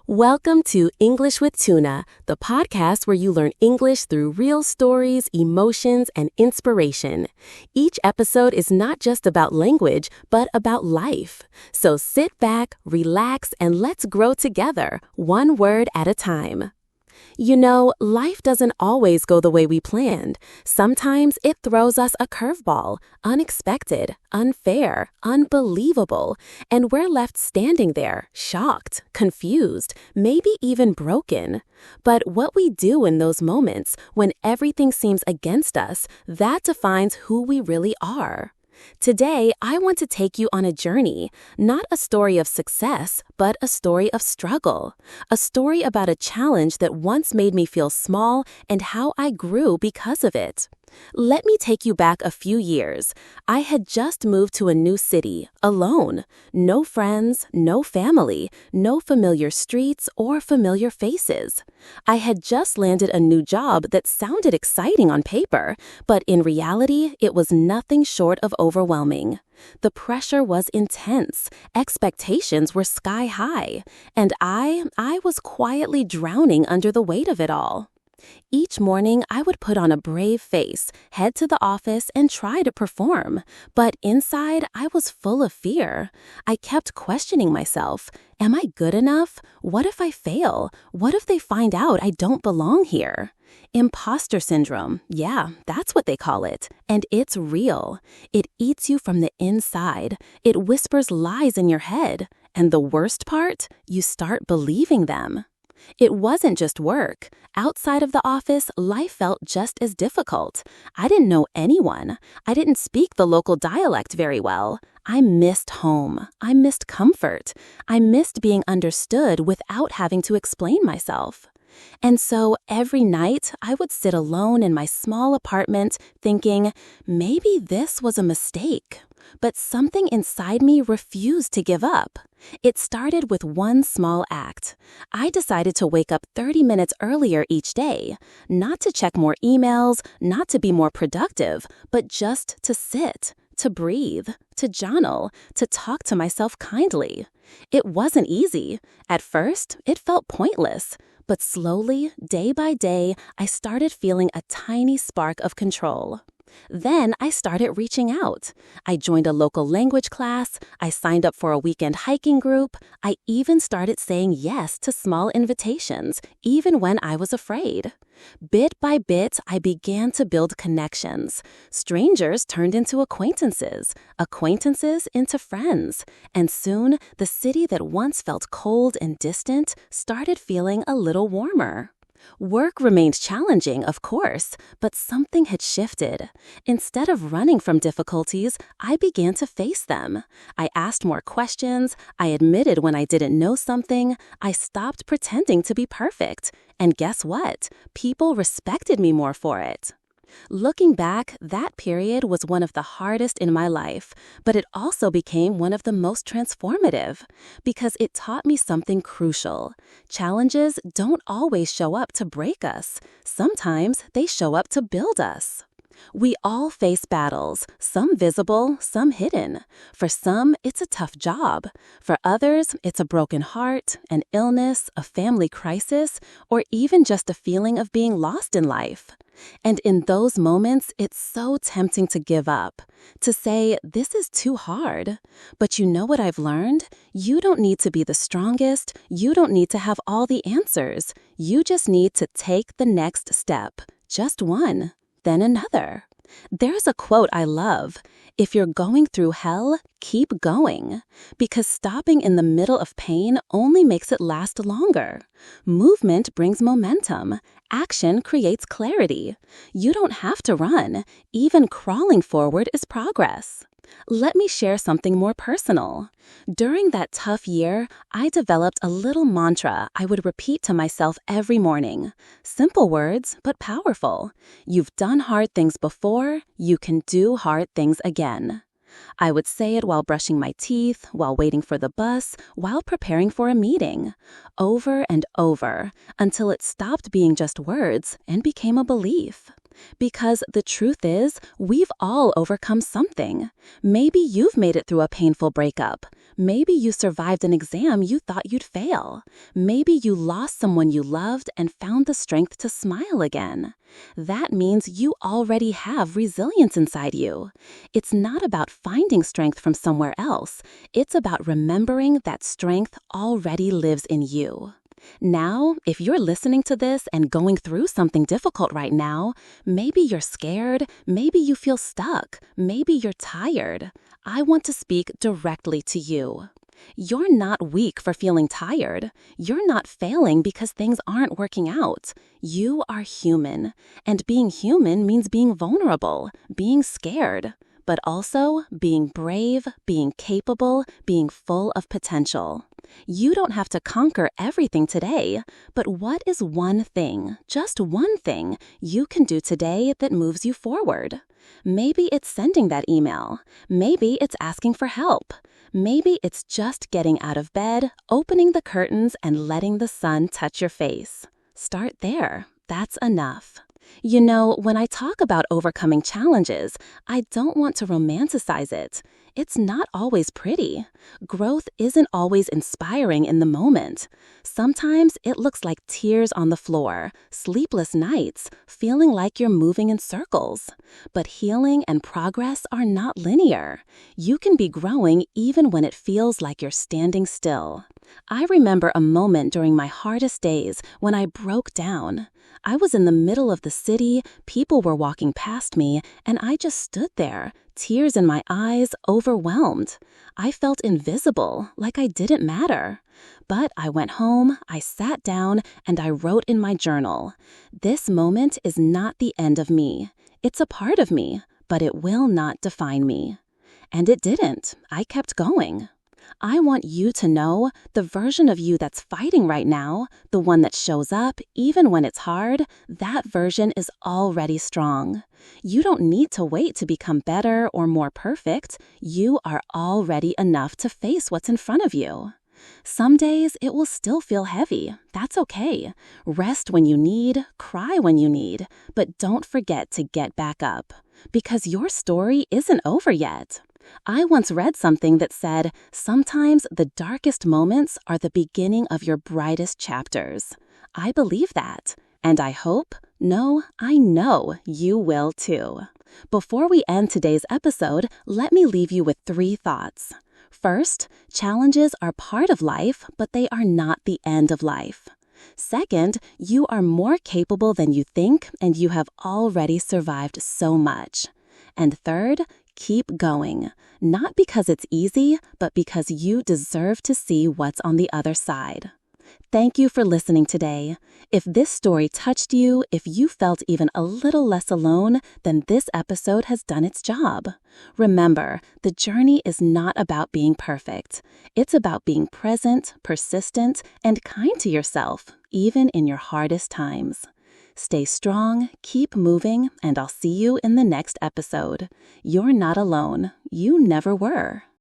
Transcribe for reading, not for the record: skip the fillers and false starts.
Welcome to English with Tuna, the podcast where you learn English through real stories, emotions, and inspiration. Each episode is not just about language, but about life. So sit back, relax, and let's grow together, one word at a time. You know, life doesn't always go the way we planned. Sometimes it throws us a curveball, unexpected, unfair, unbelievable, and we're left standing there, shocked, confused, maybe even broken. But what we do in those moments, when everything seems against us, that defines who we really are. Today, I want to take you on a journey, not a story of success, but a story of struggle. A story about a challenge that once made me feel small and how I grew because of it. Let me take you back a few years. I had just moved to a new city, alone. No friends, no family, no familiar streets or familiar faces. I had just landed a new job that sounded exciting on paper, but in reality, it was nothing short of overwhelming. The pressure was intense, expectations were sky high, and I was quietly drowning under the weight of it all. Each morning, I would put on a brave face, head to the office, and try to perform. But inside, I was full of fear. I kept questioning myself. Am I good enough? What if I fail? What if they find out I don't belong here? Imposter syndrome, yeah, that's what they call it. And it's real. It eats you from the inside. It whispers lies in your head. And the worst part? You start believing them. It wasn't just work. Outside of the office, life felt just as difficult. I didn't know anyone. I didn't speak the local dialect very well. I missed home. I missed comfort. I missed being understood without having to explain myself. And so every night, I would sit alone in my small apartment thinking, maybe this was a mistake. But something inside me refused to give up. It started with one small act. I decided to wake up 30 minutes earlier each day, not to check more emails, not to be more productive, but just to sit, to breathe, to journal, to talk to myself kindly. It wasn't easy. At first, it felt pointless. But slowly, day by day, I started feeling a tiny spark of control. Then I started reaching out. I joined a local language class, I signed up for a weekend hiking group, I even started saying yes to small invitations, even when I was afraid. Bit by bit, I began to build connections. Strangers turned into acquaintances, acquaintances into friends, and soon the city that once felt cold and distant started feeling a little warmer. Work remained challenging, of course, but something had shifted. Instead of running from difficulties, I began to face them. I asked more questions, I admitted when I didn't know something, I stopped pretending to be perfect. And guess what? People respected me more for it. Looking back, that period was one of the hardest in my life, but it also became one of the most transformative because it taught me something crucial. Challenges don't always show up to break us. Sometimes they show up to build us. We all face battles, some visible, some hidden. For some, it's a tough job. For others, it's a broken heart, an illness, a family crisis, or even just a feeling of being lost in life. And in those moments, it's so tempting to give up, to say, this is too hard. But you know what I've learned? You don't need to be the strongest. You don't need to have all the answers. You just need to take the next step, just one. Then another. There's a quote I love. If you're going through hell, keep going. Because stopping in the middle of pain only makes it last longer. Movement brings momentum. Action creates clarity. You don't have to run. Even crawling forward is progress. Let me share something more personal. During that tough year, I developed a little mantra I would repeat to myself every morning. Simple words, but powerful. You've done hard things before, you can do hard things again. I would say it while brushing my teeth, while waiting for the bus, while preparing for a meeting. Over and over, until it stopped being just words and became a belief. Because the truth is, we've all overcome something. Maybe you've made it through a painful breakup. Maybe you survived an exam you thought you'd fail. Maybe you lost someone you loved and found the strength to smile again. That means you already have resilience inside you. It's not about finding strength from somewhere else. It's about remembering that strength already lives in you. Now, if you're listening to this and going through something difficult right now, maybe you're scared, maybe you feel stuck, maybe you're tired, I want to speak directly to you. You're not weak for feeling tired. You're not failing because things aren't working out. You are human, and being human means being vulnerable, being scared, but also being brave, being capable, being full of potential. You don't have to conquer everything today, but what is one thing, just one thing, you can do today that moves you forward? Maybe it's sending that email. Maybe it's asking for help. Maybe it's just getting out of bed, opening the curtains, and letting the sun touch your face. Start there. That's enough. You know, when I talk about overcoming challenges, I don't want to romanticize it. It's not always pretty. Growth isn't always inspiring in the moment. Sometimes it looks like tears on the floor, sleepless nights, feeling like you're moving in circles. But healing and progress are not linear. You can be growing even when it feels like you're standing still. I remember a moment during my hardest days when I broke down. I was in the middle of the city, people were walking past me, and I just stood there, tears in my eyes, overwhelmed. I felt invisible, like I didn't matter. But I went home, I sat down, and I wrote in my journal, "This moment is not the end of me. It's a part of me, but it will not define me." And it didn't. I kept going. I want you to know the version of you that's fighting right now, the one that shows up even when it's hard, that version is already strong. You don't need to wait to become better or more perfect. You are already enough to face what's in front of you. Some days it will still feel heavy. That's okay. Rest when you need, cry when you need, but don't forget to get back up. Because your story isn't over yet. I once read something that said, sometimes the darkest moments are the beginning of your brightest chapters. I believe that, and I hope, no, I know you will too. Before we end today's episode, let me leave you with 3 thoughts. First, challenges are part of life, but they are not the end of life. Second, you are more capable than you think, and you have already survived so much. And third, keep going, not because it's easy, but because you deserve to see what's on the other side. Thank you for listening today. If this story touched you, if you felt even a little less alone, then this episode has done its job. Remember, the journey is not about being perfect. It's about being present, persistent, and kind to yourself, even in your hardest times. Stay strong, keep moving, and I'll see you in the next episode. You're not alone. You never were.